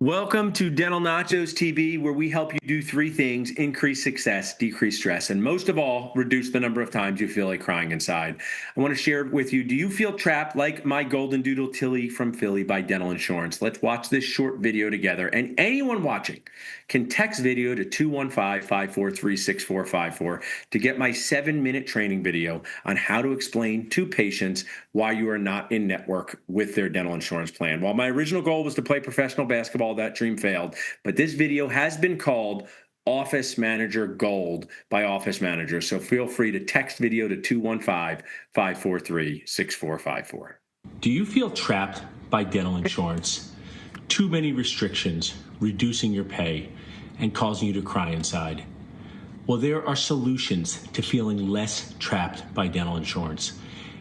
Welcome to Dental Nachos TV, where we help you do three things: increase success, decrease stress, and most of all, reduce the number of times you feel like crying inside. I want to share with you, do you feel trapped like my golden doodle Tilly from Philly by Dental Insurance? Let's watch this short video together. And anyone watching can text video to 215-543-6454 to get my 7-minute training video on how to explain to patients why you are not in network with their dental insurance plan. While my original goal was to play professional basketball, that dream failed. But this video has been called Office Manager Gold by Office Manager. So feel free to text video to 215-543-6454. Do you feel trapped by dental insurance? Too many restrictions, reducing your pay, and causing you to cry inside? Well, there are solutions to feeling less trapped by dental insurance.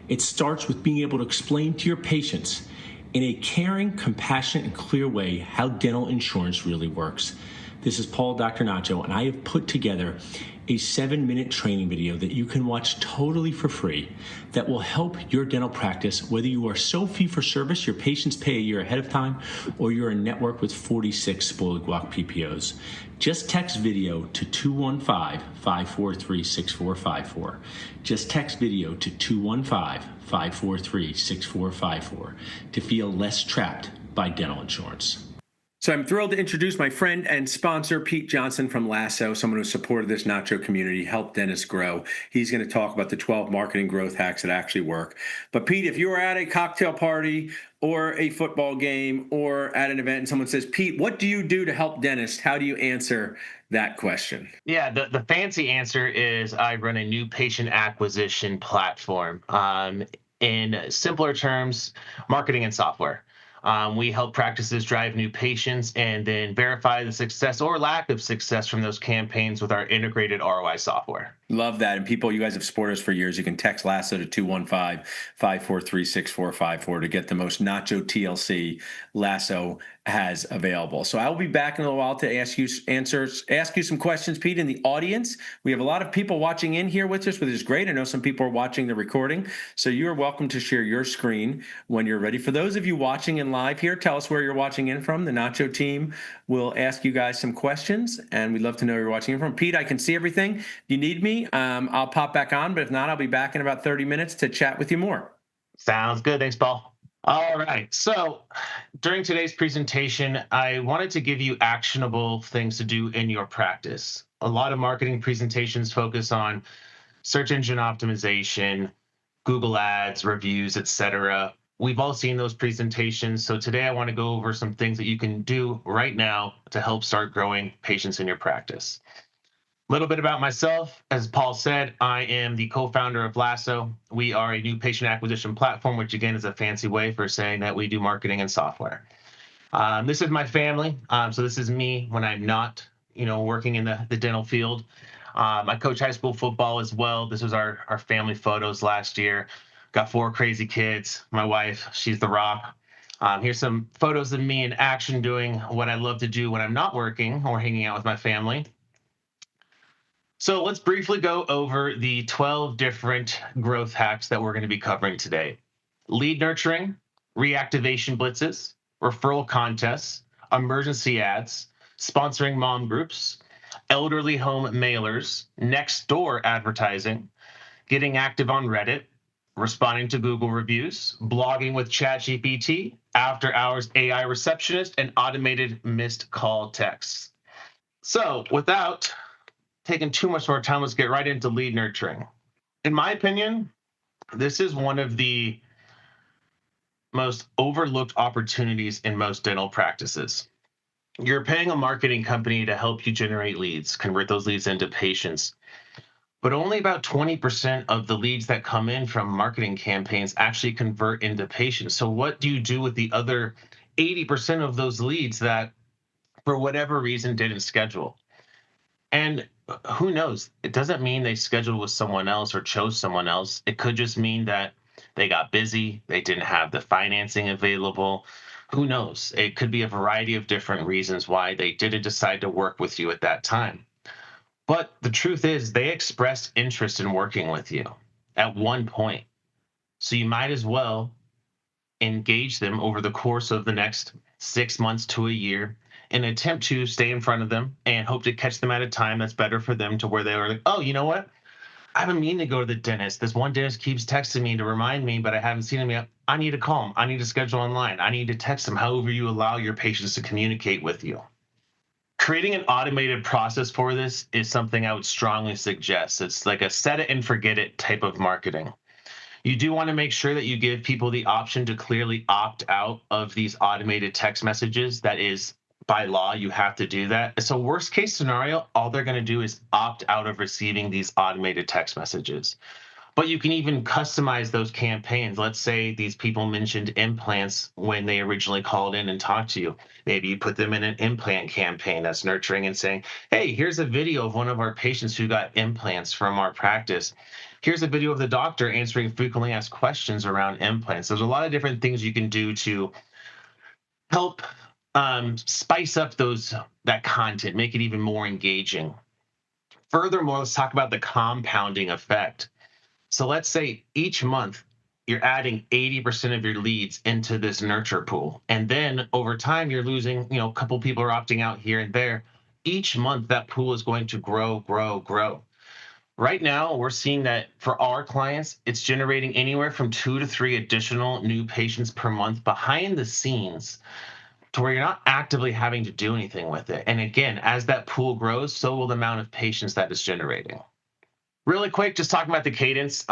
It starts with being able to explain to your patients in a caring, compassionate, and clear way how dental insurance really works. This is Paul, Dr. Nacho, and I have put together a 7-minute training video that you can watch totally for free that will help your dental practice, whether you are so fee-for-service, your patients pay a year ahead of time, or you're in network with 46 spoiled guac PPOs. Just text video to 215-543-6454. Just text video to 215-543-6454 to feel less trapped by dental insurance. So I'm thrilled to introduce my friend and sponsor, Pete Johnson from Lasso, someone who supported this Nacho community, helped dentists grow. He's going to talk about the 12 marketing growth hacks that actually work. But Pete, if you were at a cocktail party or a football game or at an event and someone says, Pete, what do you do to help dentists? How do you answer that question? Yeah, the fancy answer is I run a new patient acquisition platform. In simpler terms, marketing and software. We help practices drive new patients and then verify the success or lack of success from those campaigns with our integrated ROI software. Love that. And people, you guys have supported us for years. You can text Lasso to 215-543-6454 to get the most Nacho TLC Lasso has available. So I'll be back in a little while to ask you some questions, Pete, in the audience. We have a lot of people watching in here with us, which is great. I know some people are watching the recording, so you are welcome to share your screen when you're ready. For those of you watching in live here, tell us where you're watching in from. The Nacho team will ask you guys some questions, and we'd love to know where you're watching in from. Pete, I can see everything. If you need me, I'll pop back on, but if not, I'll be back in about 30 minutes to chat with you more. Sounds good. Thanks, Paul. All right. So during today's presentation, I wanted to give you actionable things to do in your practice. A lot of marketing presentations focus on search engine optimization, Google Ads, reviews, etc. We've all seen those presentations. So today I want to go over some things that you can do right now to help start growing patients in your practice. A little bit about myself. As Paul said, I am the co-founder of Lasso. We are a new patient acquisition platform, which again is a fancy way for saying that we do marketing and software. This is my family. So this is me when I'm not, working in the dental field. I coach high school football as well. This was our family photos last year. Got 4 crazy kids. My wife, she's the rock. Here's some photos of me in action doing what I love to do when I'm not working or hanging out with my family. So let's briefly go over the 12 different growth hacks that we're going to be covering today. Lead nurturing, reactivation blitzes, referral contests, emergency ads, sponsoring mom groups, elderly home mailers, next door advertising, getting active on Reddit, responding to Google reviews, blogging with ChatGPT, after hours AI receptionist, and automated missed call texts. So without taking too much more time, let's get right into lead nurturing. In my opinion, this is one of the most overlooked opportunities in most dental practices. You're paying a marketing company to help you generate leads, convert those leads into patients, but only about 20% of the leads that come in from marketing campaigns actually convert into patients. So what do you do with the other 80% of those leads that, for whatever reason, didn't schedule? And who knows? It doesn't mean they scheduled with someone else or chose someone else. It could just mean that they got busy, they didn't have the financing available. Who knows? It could be a variety of different reasons why they didn't decide to work with you at that time. But the truth is, they expressed interest in working with you at one point. So you might as well engage them over the course of the next 6 months to a year in an attempt to stay in front of them and hope to catch them at a time that's better for them, to where they were like, oh, you know what? I've been meaning to go to the dentist. This one dentist keeps texting me to remind me, but I haven't seen him yet. I need to call him. I need to schedule online. I need to text him, however you allow your patients to communicate with you. Creating an automated process for this is something I would strongly suggest. It's like a set it and forget it type of marketing. You do want to make sure that you give people the option to clearly opt out of these automated text messages. That is, by law, you have to do that. So, worst case scenario, all they're going to do is opt out of receiving these automated text messages. But you can even customize those campaigns. Let's say these people mentioned implants when they originally called in and talked to you. Maybe you put them in an implant campaign that's nurturing and saying, hey, here's a video of one of our patients who got implants from our practice. Here's a video of the doctor answering frequently asked questions around implants. There's a lot of different things you can do to help spice up that content, make it even more engaging. Furthermore, let's talk about the compounding effect. So let's say each month you're adding 80% of your leads into this nurture pool. And then over time, you're losing, a couple people are opting out here and there. Each month, that pool is going to grow, grow, grow. Right now, we're seeing that for our clients, it's generating anywhere from 2 to 3 additional new patients per month behind the scenes, to where you're not actively having to do anything with it. And again, as that pool grows, so will the amount of patients that it's generating. Really quick, just talking about the cadence.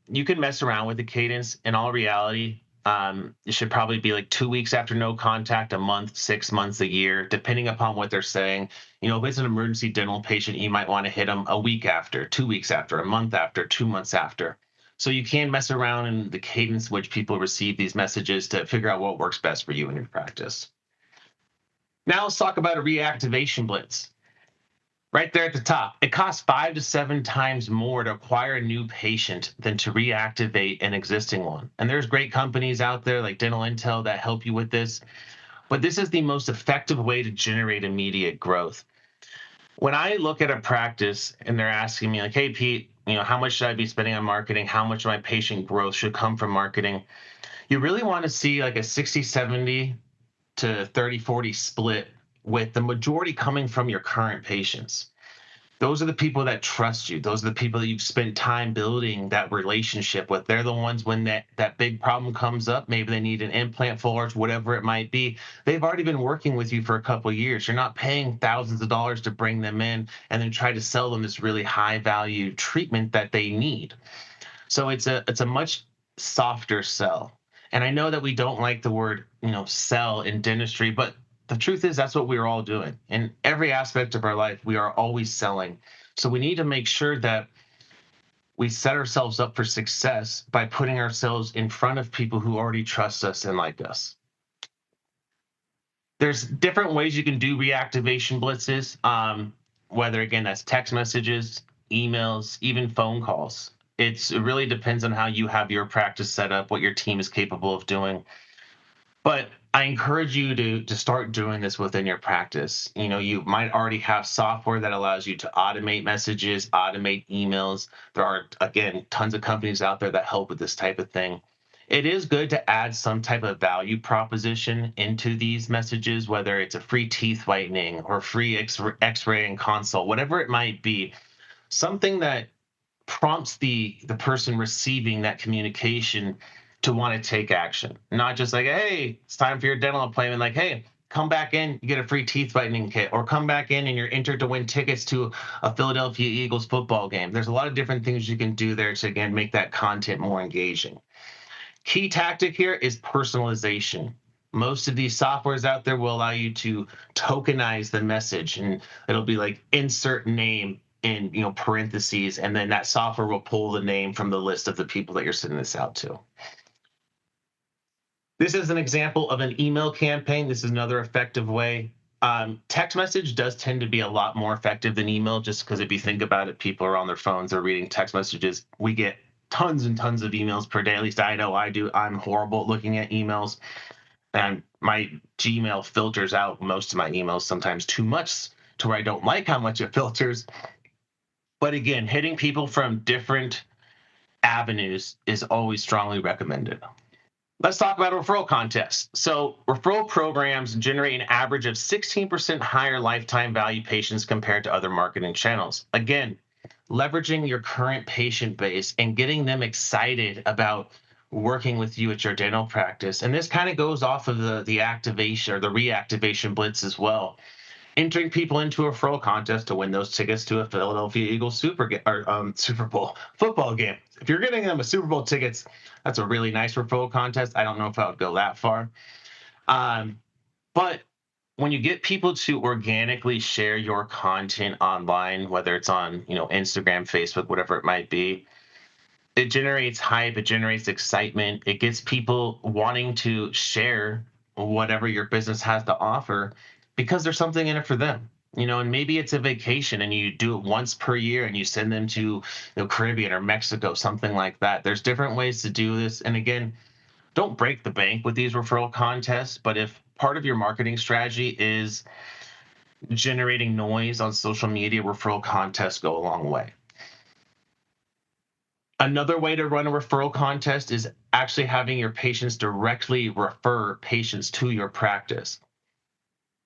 You can mess around with the cadence. In all reality, it should probably be like 2 weeks after no contact, a month, 6 months, a year, depending upon what they're saying. If it's an emergency dental patient, you might want to hit them a week after, 2 weeks after, a month after, 2 months after. So you can mess around in the cadence which people receive these messages to figure out what works best for you in your practice. Now let's talk about a reactivation blitz. Right there at the top, it costs 5 to 7 times more to acquire a new patient than to reactivate an existing one. And there's great companies out there like Dental Intel that help you with this. But this is the most effective way to generate immediate growth. When I look at a practice and they're asking me like, hey, Pete, how much should I be spending on marketing? How much of my patient growth should come from marketing? You really want to see like a 60-70 to 30-40 split, with the majority coming from your current patients. Those are the people that trust you. Those are the people that you've spent time building that relationship with. They're the ones when that big problem comes up, maybe they need an implant, full arch, whatever it might be. They've already been working with you for a couple of years. You're not paying thousands of dollars to bring them in and then try to sell them this really high value treatment that they need. So it's a much softer sell. And I know that we don't like the word, sell in dentistry, but the truth is that's what we're all doing. In every aspect of our life, we are always selling. So we need to make sure that we set ourselves up for success by putting ourselves in front of people who already trust us and like us. There's different ways you can do reactivation blitzes, whether, again, that's text messages, emails, even phone calls. It really depends on how you have your practice set up, what your team is capable of doing. But I encourage you to start doing this within your practice. You might already have software that allows you to automate messages, automate emails. There are, again, tons of companies out there that help with this type of thing. It is good to add some type of value proposition into these messages, whether it's a free teeth whitening or free x-ray and consult, whatever it might be. Something that prompts the person receiving that communication to want to take action, not just like, hey, it's time for your dental appointment. Like, hey, come back in, you get a free teeth whitening kit, or come back in and you're entered to win tickets to a Philadelphia Eagles football game. There's a lot of different things you can do there to, again, make that content more engaging. Key tactic here is personalization. Most of these softwares out there will allow you to tokenize the message, and it'll be like insert name in parentheses, and then that software will pull the name from the list of the people that you're sending this out to. This is an example of an email campaign. This is another effective way. Text message does tend to be a lot more effective than email, just because if you think about it, people are on their phones, they're reading text messages. We get tons and tons of emails per day. At least I know I do. I'm horrible at looking at emails. And my Gmail filters out most of my emails, sometimes too much, to where I don't like how much it filters. But again, hitting people from different avenues is always strongly recommended. Let's talk about referral contests. So, referral programs generate an average of 16% higher lifetime value patients compared to other marketing channels. Again, leveraging your current patient base and getting them excited about working with you at your dental practice. And this kind of goes off of the activation or the reactivation blitz as well. Entering people into a referral contest to win those tickets to a Philadelphia Eagles Super Bowl football game. If you're getting them a Super Bowl tickets, that's a really nice referral contest. I don't know if I would go that far, but when you get people to organically share your content online, whether it's on Instagram, Facebook, whatever it might be, it generates hype, it generates excitement, it gets people wanting to share whatever your business has to offer because there's something in it for them. And maybe it's a vacation and you do it once per year and you send them to the Caribbean or Mexico, something like that. There's different ways to do this. And again, don't break the bank with these referral contests, but if part of your marketing strategy is generating noise on social media, referral contests go a long way. Another way to run a referral contest is actually having your patients directly refer patients to your practice.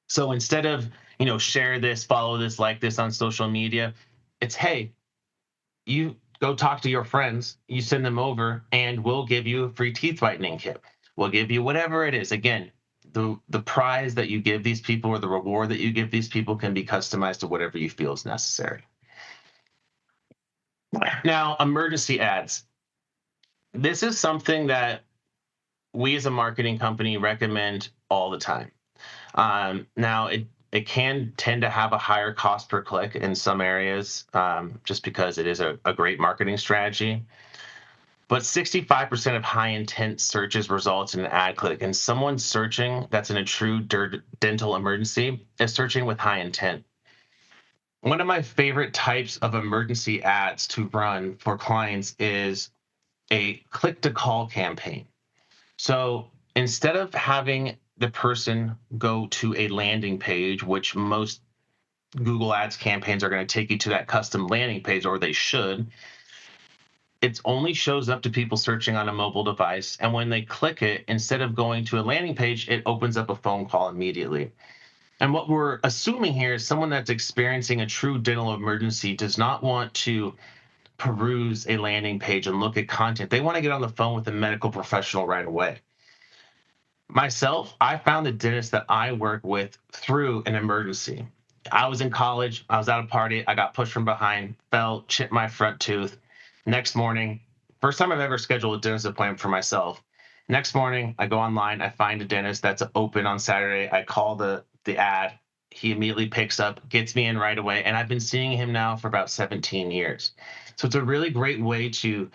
So instead of, share this, follow this, like this on social media, it's, hey, you go talk to your friends, you send them over, and we'll give you a free teeth whitening kit. We'll give you whatever it is. Again, the prize that you give these people or the reward that you give these people can be customized to whatever you feel is necessary. Now, emergency ads. This is something that we as a marketing company recommend all the time. Now, it can tend to have a higher cost per click in some areas, just because it is a great marketing strategy. But 65% of high intent searches results in an ad click, and someone searching that's in a true dental emergency is searching with high intent. One of my favorite types of emergency ads to run for clients is a click to call campaign. So instead of having the person go to a landing page, which most Google Ads campaigns are going to take you to that custom landing page, or they should, it only shows up to people searching on a mobile device. And when they click it, instead of going to a landing page, it opens up a phone call immediately. And what we're assuming here is someone that's experiencing a true dental emergency does not want to peruse a landing page and look at content. They want to get on the phone with a medical professional right away. Myself, I found the dentist that I work with through an emergency. I was in college, I was at a party, I got pushed from behind, fell, chipped my front tooth. Next morning, first time I've ever scheduled a dentist appointment for myself. Next morning, I go online, I find a dentist that's open on Saturday. I call the ad. He immediately picks up, gets me in right away, and I've been seeing him now for about 17 years. So it's a really great way to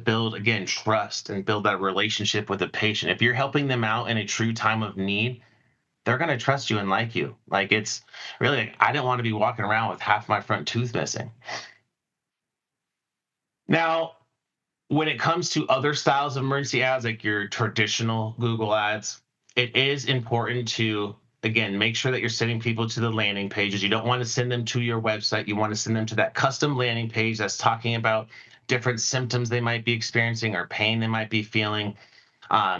build, again, trust and build that relationship with the patient. If you're helping them out in a true time of need, they're going to trust you and like you. Like, it's really like, I didn't want to be walking around with half my front tooth missing. Now, when it comes to other styles of emergency ads, like your traditional Google ads, it is important to, again, make sure that you're sending people to the landing pages. You don't want to send them to your website. You want to send them to that custom landing page that's talking about different symptoms they might be experiencing or pain they might be feeling.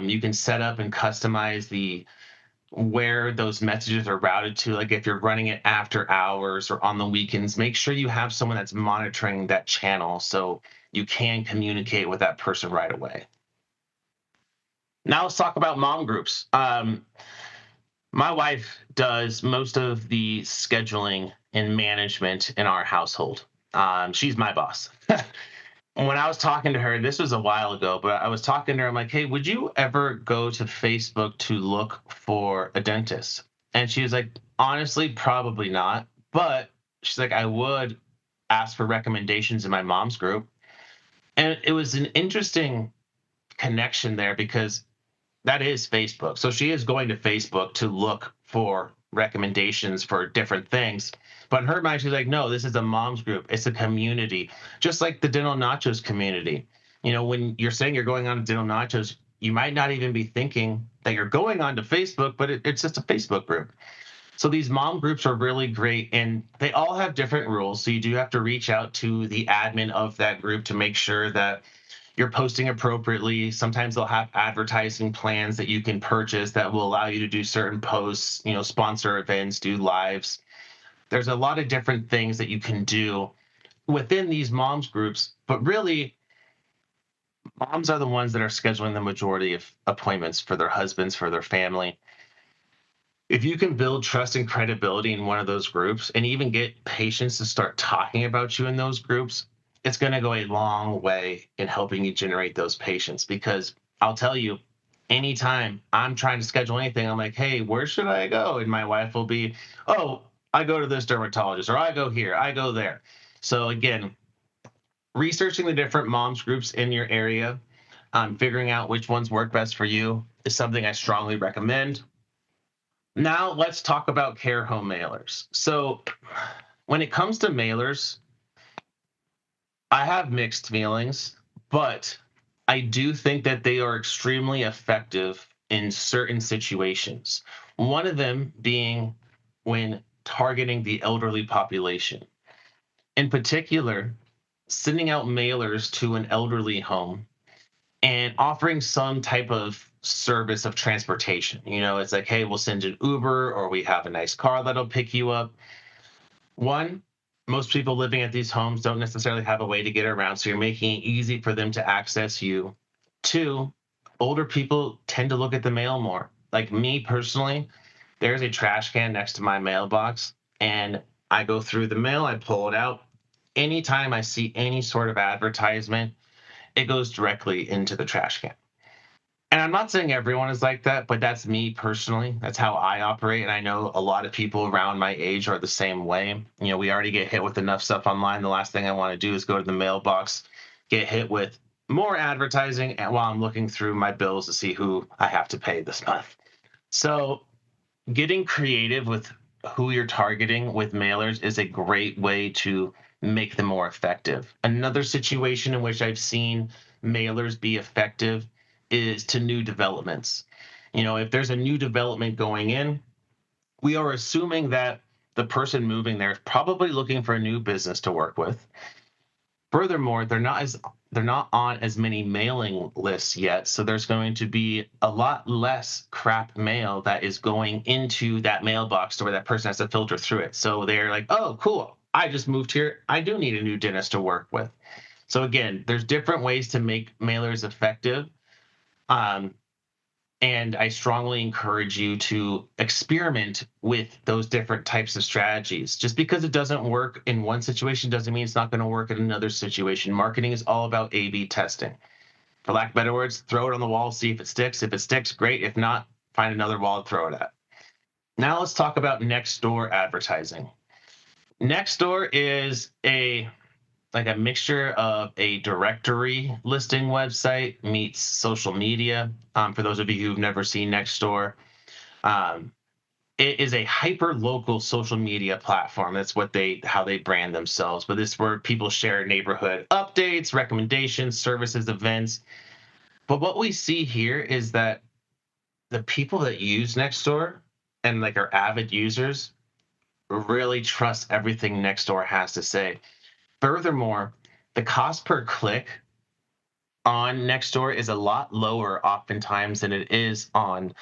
You can set up and customize where those messages are routed to. Like if you're running it after hours or on the weekends, make sure you have someone that's monitoring that channel so you can communicate with that person right away. Now let's talk about mom groups. My wife does most of the scheduling and management in our household. She's my boss. When I was talking to her, this was a while ago, but I was talking to her. I'm like, hey, would you ever go to Facebook to look for a dentist? And she was like, honestly, probably not. But she's like, I would ask for recommendations in my mom's group. And it was an interesting connection there because that is Facebook. So she is going to Facebook to look for recommendations for different things. But in her mind, she's like, no, this is a mom's group. It's a community, just like the Dental Nachos community. When you're saying you're going on to Dental Nachos, you might not even be thinking that you're going on to Facebook, but it's just a Facebook group. So these mom groups are really great, and they all have different rules. So you do have to reach out to the admin of that group to make sure that you're posting appropriately. Sometimes they'll have advertising plans that you can purchase that will allow you to do certain posts, sponsor events, do lives. There's a lot of different things that you can do within these moms groups, but really moms are the ones that are scheduling the majority of appointments for their husbands, for their family. If you can build trust and credibility in one of those groups and even get patients to start talking about you in those groups, it's going to go a long way in helping you generate those patients. Because I'll tell you, anytime I'm trying to schedule anything, I'm like, hey, where should I go? And my wife will be, oh, I go to this dermatologist, or I go here, I go there. So again, researching the different moms groups in your area, figuring out which ones work best for you is something I strongly recommend. Now let's talk about care home mailers. So when it comes to mailers, I have mixed feelings, but I do think that they are extremely effective in certain situations. One of them being when targeting the elderly population. In particular, sending out mailers to an elderly home and offering some type of service of transportation. It's like, hey, we'll send an Uber or we have a nice car that'll pick you up. One, most people living at these homes don't necessarily have a way to get around, so you're making it easy for them to access you. Two, older people tend to look at the mail more. Like me personally, there's a trash can next to my mailbox, and I go through the mail, I pull it out. Anytime I see any sort of advertisement, it goes directly into the trash can. And I'm not saying everyone is like that, but that's me personally. That's how I operate. And I know a lot of people around my age are the same way. We already get hit with enough stuff online. The last thing I want to do is go to the mailbox, get hit with more advertising, and while I'm looking through my bills to see who I have to pay this month. So getting creative with who you're targeting with mailers is a great way to make them more effective. Another situation in which I've seen mailers be effective is to new developments. If there's a new development going in, we are assuming that the person moving there is probably looking for a new business to work with. Furthermore, they're not on as many mailing lists yet, so there's going to be a lot less crap mail that is going into that mailbox to where that person has to filter through it. So they're like, "Oh, cool. I just moved here. I do need a new dentist to work with." So again, there's different ways to make mailers effective. Um, and I strongly encourage you to experiment with those different types of strategies. Just because it doesn't work in one situation doesn't mean it's not going to work in another situation. Marketing is all about A/B testing. For lack of better words, throw it on the wall, see if it sticks. If it sticks, great. If not, find another wall to throw it at. Now let's talk about next door advertising. Next door is a mixture of a directory listing website meets social media. For those of you who've never seen Nextdoor, um, it is a hyper local social media platform. That's how they brand themselves. But this is where people share neighborhood updates, recommendations, services, events. But what we see here is that the people that use Nextdoor and like are avid users really trust everything Nextdoor has to say. Furthermore, the cost per click on Nextdoor is a lot lower oftentimes than it is on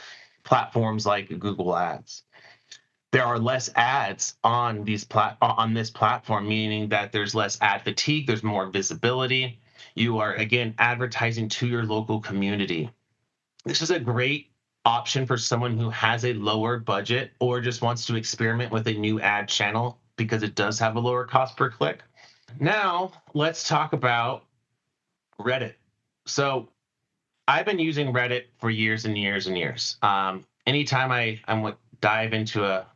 platforms like Google Ads. There are less ads on on this platform, meaning that there's less ad fatigue, there's more visibility. You are again advertising to your local community. This is a great option for someone who has a lower budget or just wants to experiment with a new ad channel because it does have a lower cost per click. Now, let's talk about Reddit. So I've been using Reddit for years and years and years. Anytime I would dive into a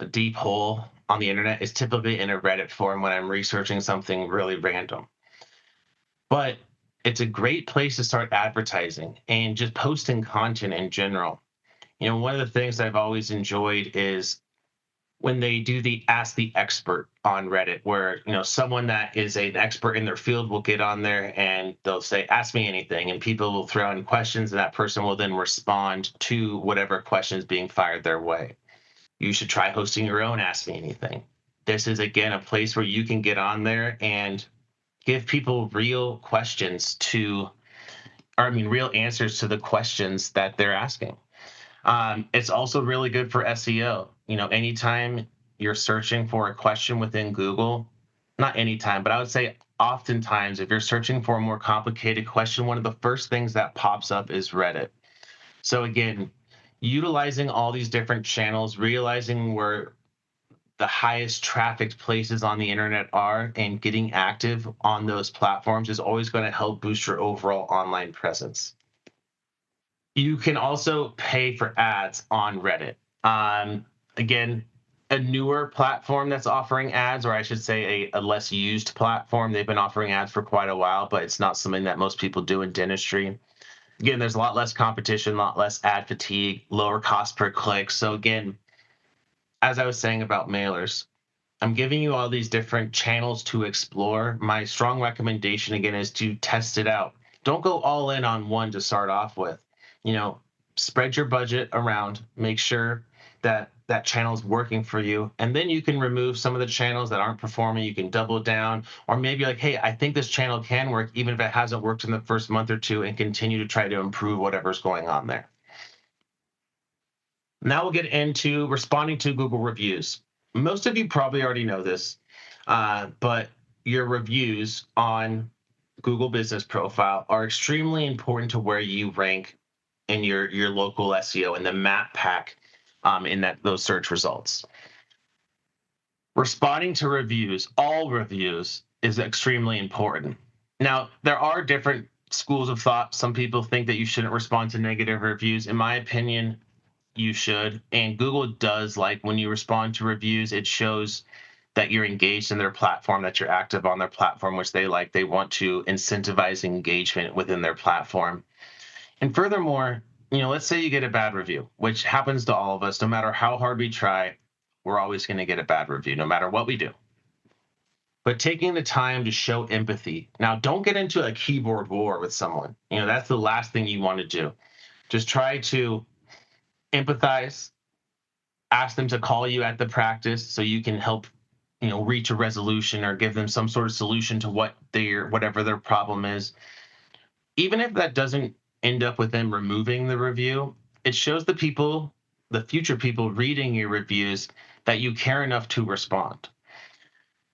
deep hole on the internet, is typically in a Reddit forum when I'm researching something really random. But it's a great place to start advertising and just posting content in general. One of the things I've always enjoyed is when they do the ask the expert on Reddit, where someone that is an expert in their field will get on there and they'll say, "Ask me anything," and people will throw in questions, and that person will then respond to whatever question is being fired their way. You should try hosting your own Ask Me Anything. This is again a place where you can get on there and Give people real questions or I mean, real answers to the questions that they're asking. It's also really good for SEO. Anytime you're searching for a question within Google, not anytime, but I would say oftentimes, if you're searching for a more complicated question, one of the first things that pops up is Reddit. So again, utilizing all these different channels, realizing where the highest trafficked places on the internet are and getting active on those platforms is always going to help boost your overall online presence. You can also pay for ads on Reddit. Again, a newer platform that's offering ads, or I should say a less used platform. They've been offering ads for quite a while, but it's not something that most people do in dentistry. Again, there's a lot less competition, a lot less ad fatigue, lower cost per click. So again, as I was saying about mailers, I'm giving you all these different channels to explore. My strong recommendation again is to test it out. Don't go all in on one to start off with. You know, Spread your budget around, make sure that that channel is working for you, and then you can remove some of the channels that aren't performing. You can double down, or maybe like, hey, I think this channel can work even if it hasn't worked in the first month or two, and continue to try to improve whatever's going on there. Now we'll get into responding to Google reviews. Most of you probably already know this, but your reviews on Google Business Profile are extremely important to where you rank in your local SEO and the map pack in those search results. Responding to reviews, all reviews, is extremely important. Now, there are different schools of thought. Some people think that you shouldn't respond to negative reviews. In my opinion, you should. And Google does like when you respond to reviews, it shows that you're engaged in their platform, that you're active on their platform, which they like. They want to incentivize engagement within their platform. And furthermore, let's say you get a bad review, which happens to all of us. No matter how hard we try, we're always going to get a bad review, no matter what we do. But taking the time to show empathy. Now, don't get into a keyboard war with someone. That's the last thing you want to do. Just try to empathize, ask them to call you at the practice so you can help reach a resolution or give them some sort of solution to whatever their problem is. Even if that doesn't end up with them removing the review, it shows the future people reading your reviews, that you care enough to respond.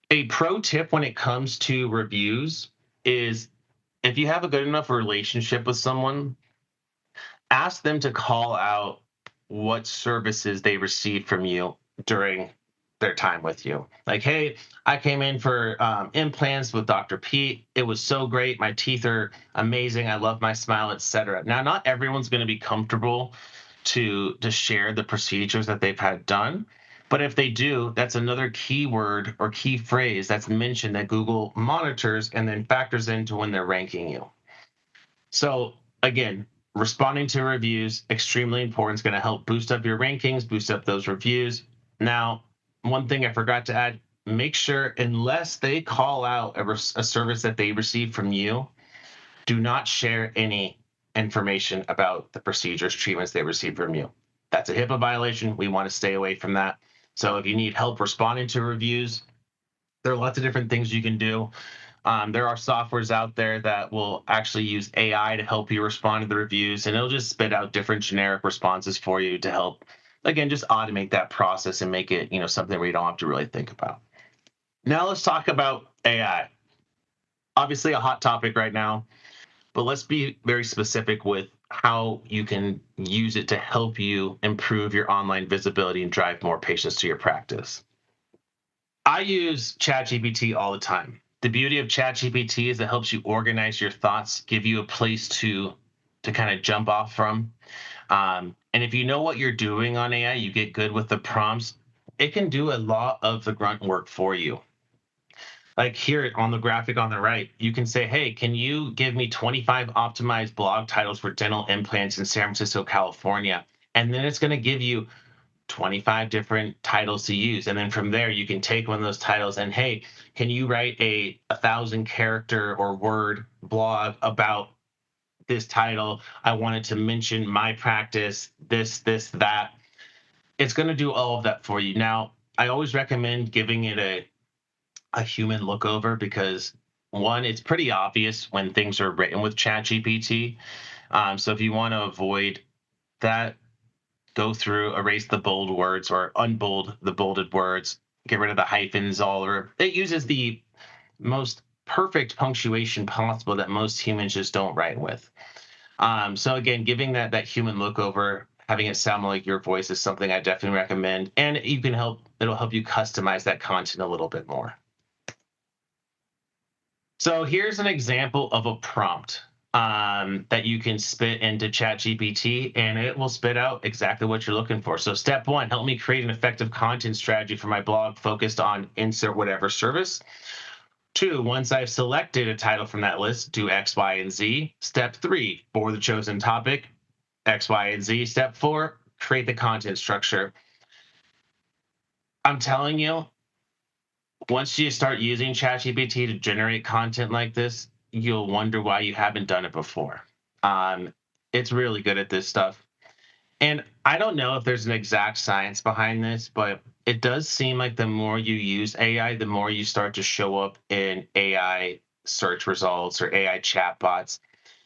A pro tip when it comes to reviews is, if you have a good enough relationship with someone, ask them to call out what services they received from you during their time with you. Like, hey, I came in for implants with Dr. Pete. It was so great. My teeth are amazing. I love my smile, etc. Now, not everyone's going to be comfortable to share the procedures that they've had done. But if they do, that's another keyword or key phrase that's mentioned that Google monitors and then factors into when they're ranking you. So again, responding to reviews, extremely important. It's going to help boost up your rankings, boost up those reviews. Now, one thing I forgot to add, make sure, unless they call out a service that they receive from you, do not share any information about the procedures, treatments they receive from you. That's a HIPAA violation. We want to stay away from that. So if you need help responding to reviews, there are lots of different things you can do. There are softwares out there that will actually use AI to help you respond to the reviews, and it'll just spit out different generic responses for you to help, again, just automate that process and make it, something where you don't have to really think about. Now let's talk about AI. Obviously a hot topic right now, but let's be very specific with how you can use it to help you improve your online visibility and drive more patients to your practice. I use ChatGPT all the time. The beauty of ChatGPT is it helps you organize your thoughts, give you a place to kind of jump off from. And if you know what you're doing on AI, you get good with the prompts, it can do a lot of the grunt work for you. Like here on the graphic on the right, you can say, hey, can you give me 25 optimized blog titles for dental implants in San Francisco, California? And then it's going to give you 25 different titles to use. And then from there, you can take one of those titles and, hey, can you write a 1,000 character or word blog about this title? I wanted to mention my practice, this, that. It's going to do all of that for you. Now, I always recommend giving it a human look over, because One, it's pretty obvious when things are written with ChatGPT. So if you want to avoid that, go through, erase the bold words or unbold the bolded words, get rid of the hyphens, all over. It uses the most perfect punctuation possible that most humans just don't write with. So again, giving that human look over, having it sound like your voice is something I definitely recommend, and it'll help you customize that content a little bit more. So here's an example of a prompt that you can spit into ChatGPT, and it will spit out exactly what you're looking for. So step one, help me create an effective content strategy for my blog focused on insert whatever service. Two, once I've selected a title from that list, do X, Y, and Z. Step three, for the chosen topic, X, Y, and Z. Step four, create the content structure. I'm telling you, once you start using ChatGPT to generate content like this, you'll wonder why you haven't done it before. Um, it's really good at this stuff. And I don't know if there's an exact science behind this, but it does seem like the more you use AI, the more you start to show up in AI search results or AI chatbots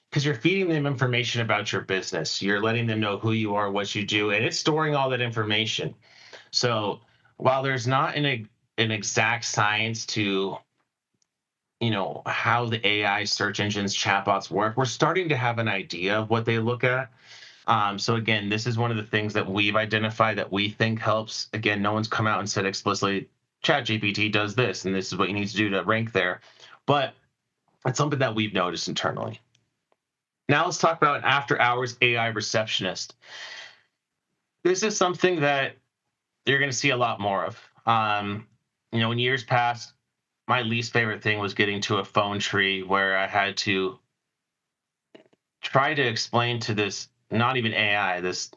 because you're feeding them information about your business. You're letting them know who you are, what you do, and it's storing all that information. So while there's not an exact science to how the AI search engines chatbots work, we're starting to have an idea of what they look at. So again, this is one of the things that we've identified that we think helps. Again, no one's come out and said explicitly, ChatGPT does this, and this is what you need to do to rank there. But it's something that we've noticed internally. Now let's talk about an after-hours AI receptionist. This is something that you're going to see a lot more of. In years past, my least favorite thing was getting to a phone tree where I had to try to explain to this, not even AI, this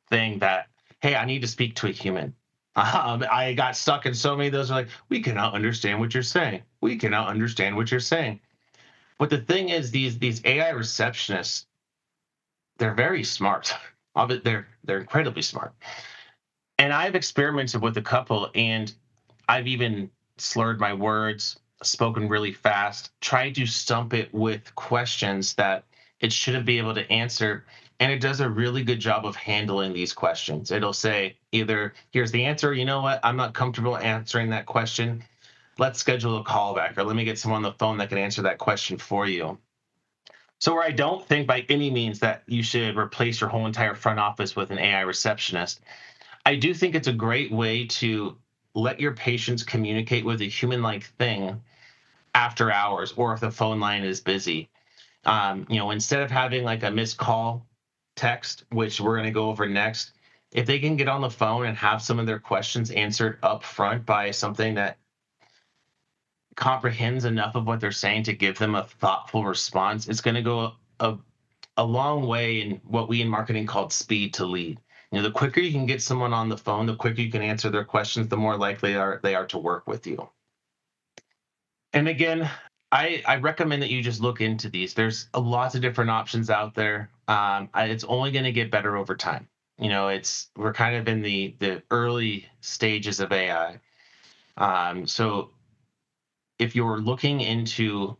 thing that, hey, I need to speak to a human. I got stuck in so many of those. Are like, we cannot understand what you're saying. We cannot understand what you're saying. But the thing is, these AI receptionists, they're very smart. They're incredibly smart. And I've experimented with a couple, and I've even slurred my words, spoken really fast, tried to stump it with questions that it shouldn't be able to answer. And it does a really good job of handling these questions. It'll say either, here's the answer, you know what, I'm not comfortable answering that question. Let's schedule a callback, or let me get someone on the phone that can answer that question for you. So where I don't think by any means that you should replace your whole entire front office with an AI receptionist, I do think it's a great way to let your patients communicate with a human-like thing after hours, or if the phone line is busy. Instead of having like a missed call text, which we're going to go over next, if they can get on the phone and have some of their questions answered up front by something that comprehends enough of what they're saying to give them a thoughtful response, it's going to go a long way in what we in marketing called speed to lead. The quicker you can get someone on the phone, the quicker you can answer their questions, the more likely they are to work with you. And again, I recommend that you just look into these. There's lots of different options out there. It's only going to get better over time. We're kind of in the early stages of AI. So if you're looking into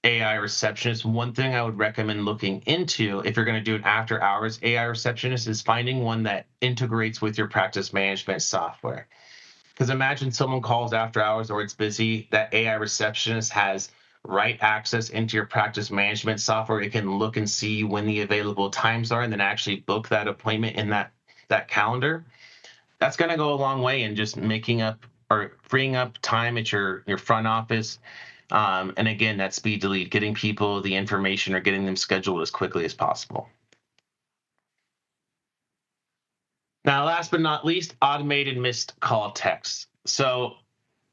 AI receptionist, one thing I would recommend looking into if you're going to do it after hours AI receptionist is finding one that integrates with your practice management software. Because imagine someone calls after hours or it's busy, that AI receptionist has right access into your practice management software. It can look and see when the available times are and then actually book that appointment in that calendar. That's going to go a long way in just making up or freeing up time at your front office. And again, that speed to lead, getting people the information or getting them scheduled as quickly as possible. Now, last but not least, automated missed call texts. So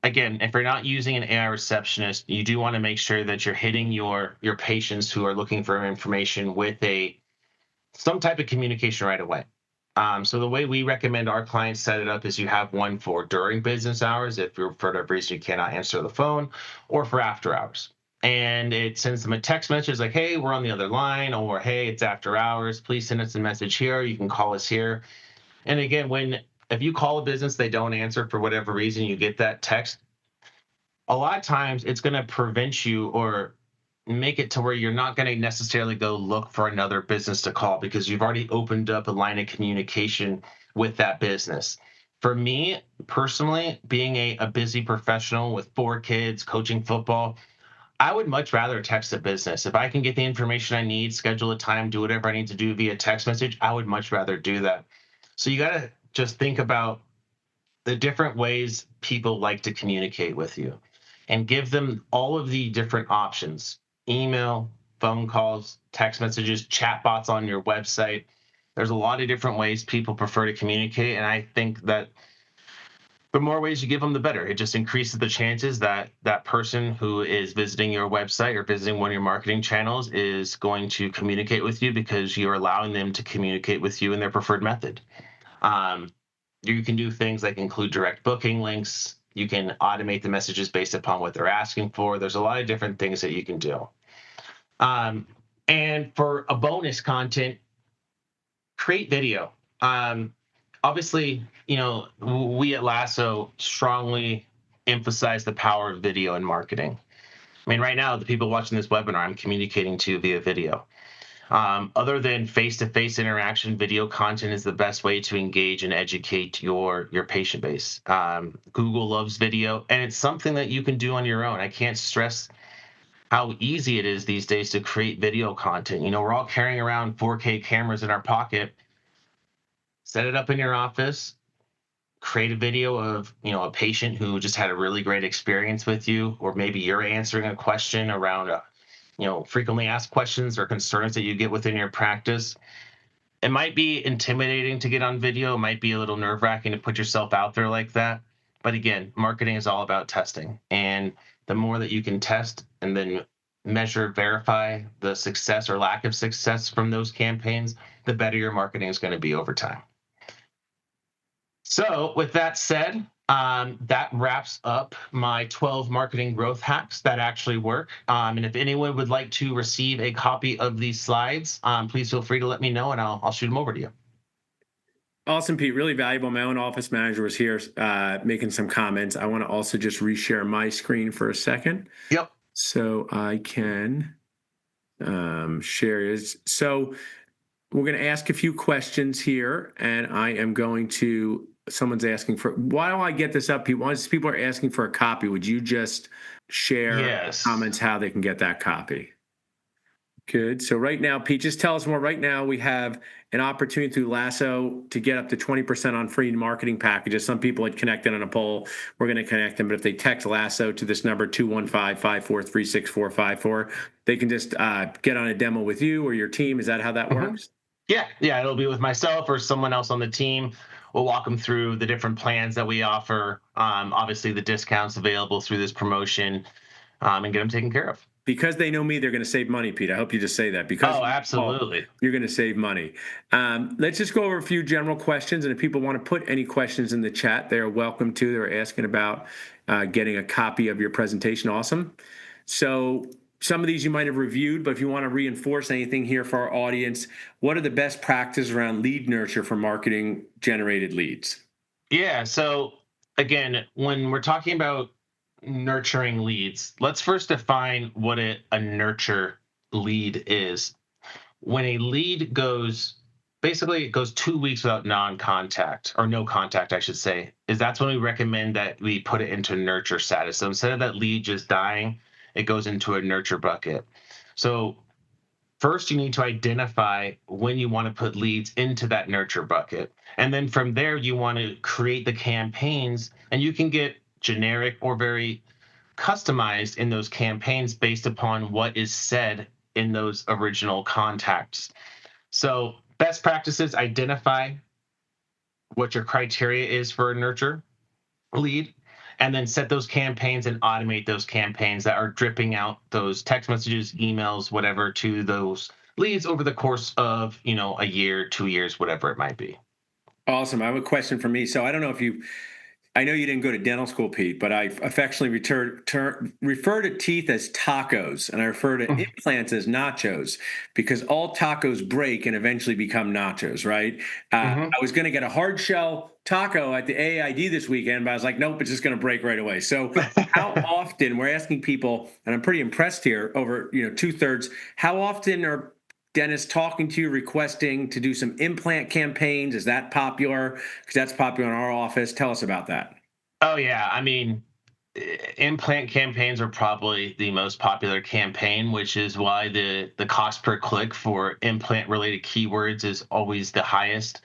again, if you're not using an AI receptionist, you do want to make sure that you're hitting your patients who are looking for information with some type of communication right away. So the way we recommend our clients set it up is you have one for during business hours if you're for whatever reason you cannot answer the phone, or for after hours. And it sends them a text message like, hey, we're on the other line, or hey, it's after hours. Please send us a message here. You can call us here. And again, if you call a business, they don't answer for whatever reason, you get that text, a lot of times it's going to prevent you or make it to where you're not going to necessarily go look for another business to call because you've already opened up a line of communication with that business. For me personally, being a busy professional with 4 kids, coaching football, I would much rather text a business. If I can get the information I need, schedule a time, do whatever I need to do via text message, I would much rather do that. So you got to just think about the different ways people like to communicate with you and give them all of the different options: email, phone calls, text messages, chat bots on your website. There's a lot of different ways people prefer to communicate. And I think that the more ways you give them, the better. It just increases the chances that that person who is visiting your website or visiting one of your marketing channels is going to communicate with you because you're allowing them to communicate with you in their preferred method. Um, you can do things like include direct booking links. You can automate the messages based upon what they're asking for. There's a lot of different things that you can do. Um, and for a bonus content, create video. Obviously, we at Lasso strongly emphasize the power of video in marketing. I mean, right now, the people watching this webinar, I'm communicating to via video. Other than face-to-face interaction, video content is the best way to engage and educate your patient base. Google loves video, and it's something that you can do on your own. I can't stress how easy it is these days to create video content. We're all carrying around 4K cameras in our pocket. Set it up in your office, create a video of a patient who just had a really great experience with you, or maybe you're answering a question around frequently asked questions or concerns that you get within your practice. It might be intimidating to get on video. It might be a little nerve-wracking to put yourself out there like that. But again, marketing is all about testing. And the more that you can test and then measure, verify the success or lack of success from those campaigns, the better your marketing is going to be over time. So with that said, that wraps up my 12 marketing growth hacks that actually work. And if anyone would like to receive a copy of these slides, please feel free to let me know and I'll shoot them over to you. Awesome, Pete. Really valuable. My own office manager was here making some comments. I want to also just reshare my screen for a second. Yep. So I can share this. So we're going to ask a few questions here, and I am going to, someone's asking for, while I get this up, once people are asking for a copy, would you just share Yes. comments how they can get that copy? Good. So right now, Pete, just tell us more. Right now, we have an opportunity through Lasso to get up to 20% on free marketing packages. Some people had connected on a poll. We're going to connect them. But if they text Lasso to this number, 215-543-6454, they can just get on a demo with you or your team. Is that how that works? Yeah. It'll be with myself or someone else on the team. We'll walk them through the different plans that we offer. Obviously, the discounts available through this promotion, and get them taken care of. Because they know me, they're going to save money, Pete. I hope you just say that. Because absolutely. You're going to save money. Let's just go over a few general questions. And if people want to put any questions in the chat, they're welcome to. They're asking about getting a copy of your presentation. Awesome. So some of these you might have reviewed, but if you want to reinforce anything here for our audience, what are the best practices around lead nurture for marketing generated leads? Yeah. So again, when we're talking about nurturing leads, let's first define what a nurture lead is. When a lead goes, basically it goes 2 weeks without non-contact, or no contact, I should say, that's when we recommend that we put it into nurture status. So instead of that lead just dying, it goes into a nurture bucket. So first, you need to identify when you want to put leads into that nurture bucket. And then from there, you want to create the campaigns, and you can get generic or very customized in those campaigns based upon what is said in those original contacts. So best practices: identify what your criteria is for a nurture lead, and then set those campaigns and automate those campaigns that are dripping out those text messages, emails, whatever, to those leads over the course of, a year, 2 years, whatever it might be. Awesome. I have a question for me. So I don't know if I know you didn't go to dental school, Pete, but I affectionately refer to teeth as tacos, and I refer to implants as nachos, because all tacos break and eventually become nachos, right? I was going to get a hard shell taco at the AID this weekend, but I was like, nope, it's just going to break right away. So how often, we're asking people, and I'm pretty impressed here, over 2/3, how often are dentists talking to you, requesting to do some implant campaigns? Is that popular? Because that's popular in our office. Tell us about that. Oh yeah, I mean, implant campaigns are probably the most popular campaign, which is why the cost per click for implant related keywords is always the highest.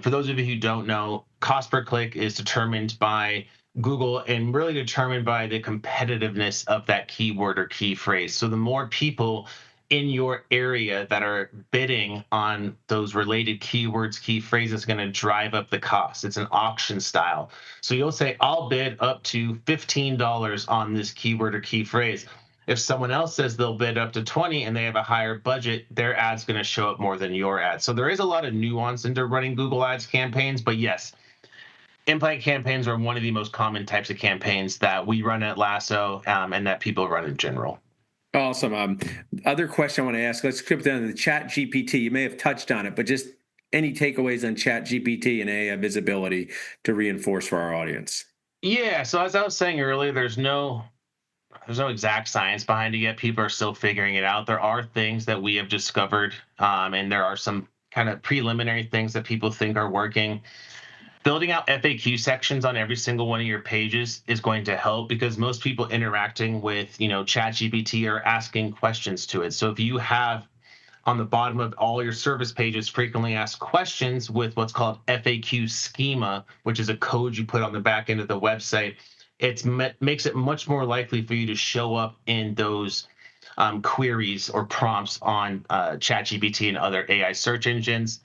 For those of you who don't know, cost per click is determined by Google and really determined by the competitiveness of that keyword or key phrase. So the more people in your area that are bidding on those related keywords, key phrases, going to drive up the cost. It's an auction style. So you'll say, I'll bid up to $15 on this keyword or key phrase. If someone else says they'll bid up to 20 and they have a higher budget, their ad's going to show up more than your ad. So there is a lot of nuance into running Google Ads campaigns, but yes, implant campaigns are one of the most common types of campaigns that we run at Lasso, and that people run in general. Awesome. Other question I want to ask, let's skip down to the Chat GPT. You may have touched on it, but just any takeaways on Chat GPT and AI visibility to reinforce for our audience? Yeah, so as I was saying earlier, there's no exact science behind it yet. People are still figuring it out. There are things that we have discovered, and there are some kind of preliminary things that people think are working. Building out FAQ sections on every single one of your pages is going to help, because most people interacting with, ChatGPT are asking questions to it. So if you have on the bottom of all your service pages frequently asked questions with what's called FAQ schema, which is a code you put on the back end of the website, makes it much more likely for you to show up in those queries or prompts on ChatGPT and other AI search engines.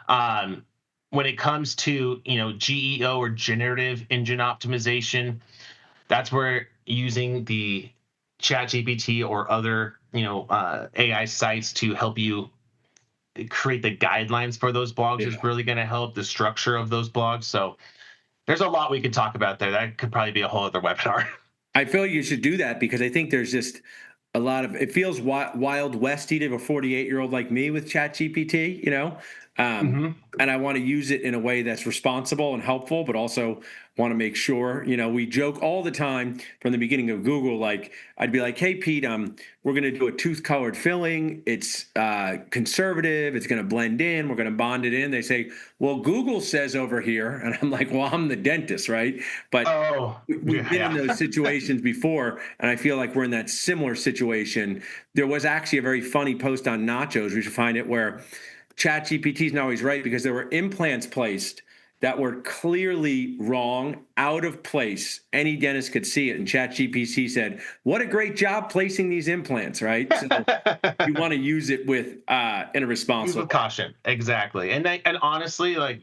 Um, when it comes to GEO or generative engine optimization, that's where using the ChatGPT or other AI sites to help you create the guidelines for those blogs is Yeah. really going to help the structure of those blogs. So there's a lot we could talk about there. That could probably be a whole other webinar. I feel like you should do that because I think there's just a lot of, it feels wild westy to a 48-year-old like me with ChatGPT. Um, Hmm. and I want to use it in a way that's responsible and helpful, but also want to make sure, we joke all the time from the beginning of Google. Like, I'd be like, hey, Pete, we're going to do a tooth colored filling. It's conservative. It's going to blend in. We're going to bond it in. They say, well, Google says over here. And I'm like, well, I'm the dentist, right? But Oh, we've been in yeah. those situations before, and I feel like we're in that similar situation. There was actually a very funny post on Nachos. We should find it, where ChatGPT is not always right because there were implants placed that were clearly wrong, out of place. Any dentist could see it, and ChatGPT said, "What a great job placing these implants!" Right? So you want to use it with in a Use responsible with way. caution. Exactly. And honestly, like,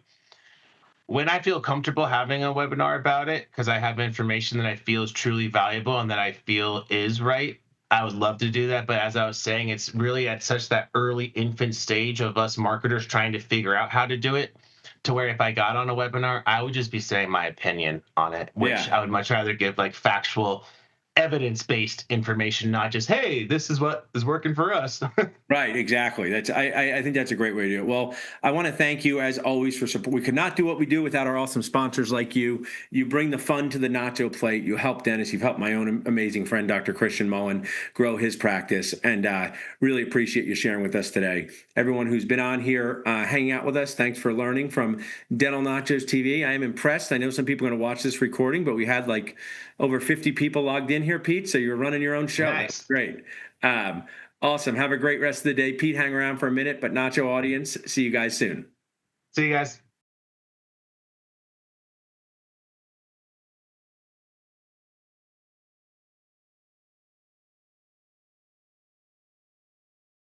when I feel comfortable having a webinar about it, because I have information that I feel is truly valuable and that I feel is right, I would love to do that. But as I was saying, it's really at such that early infant stage of us marketers trying to figure out how to do it, to where if I got on a webinar, I would just be saying my opinion on it, which Yeah. I would much rather give like factual, evidence-based information, not just, hey, this is what is working for us. Right, exactly. I think that's a great way to do it. Well, I want to thank you as always for support. We could not do what we do without our awesome sponsors like you. You bring the fun to the nacho plate. You help Dennis. You've helped my own amazing friend, Dr. Christian Mullen, grow his practice, and really appreciate you sharing with us today. Everyone who's been on here hanging out with us, thanks for learning from Dental Nachos TV. I am impressed. I know some people are going to watch this recording, but we had like over 50 people logged in here, Pete. So you're running your own show. That's Nice. great. Um, Awesome. Have a great rest of the day. Pete, hang around for a minute, but Nacho audience, see you guys soon. See you guys.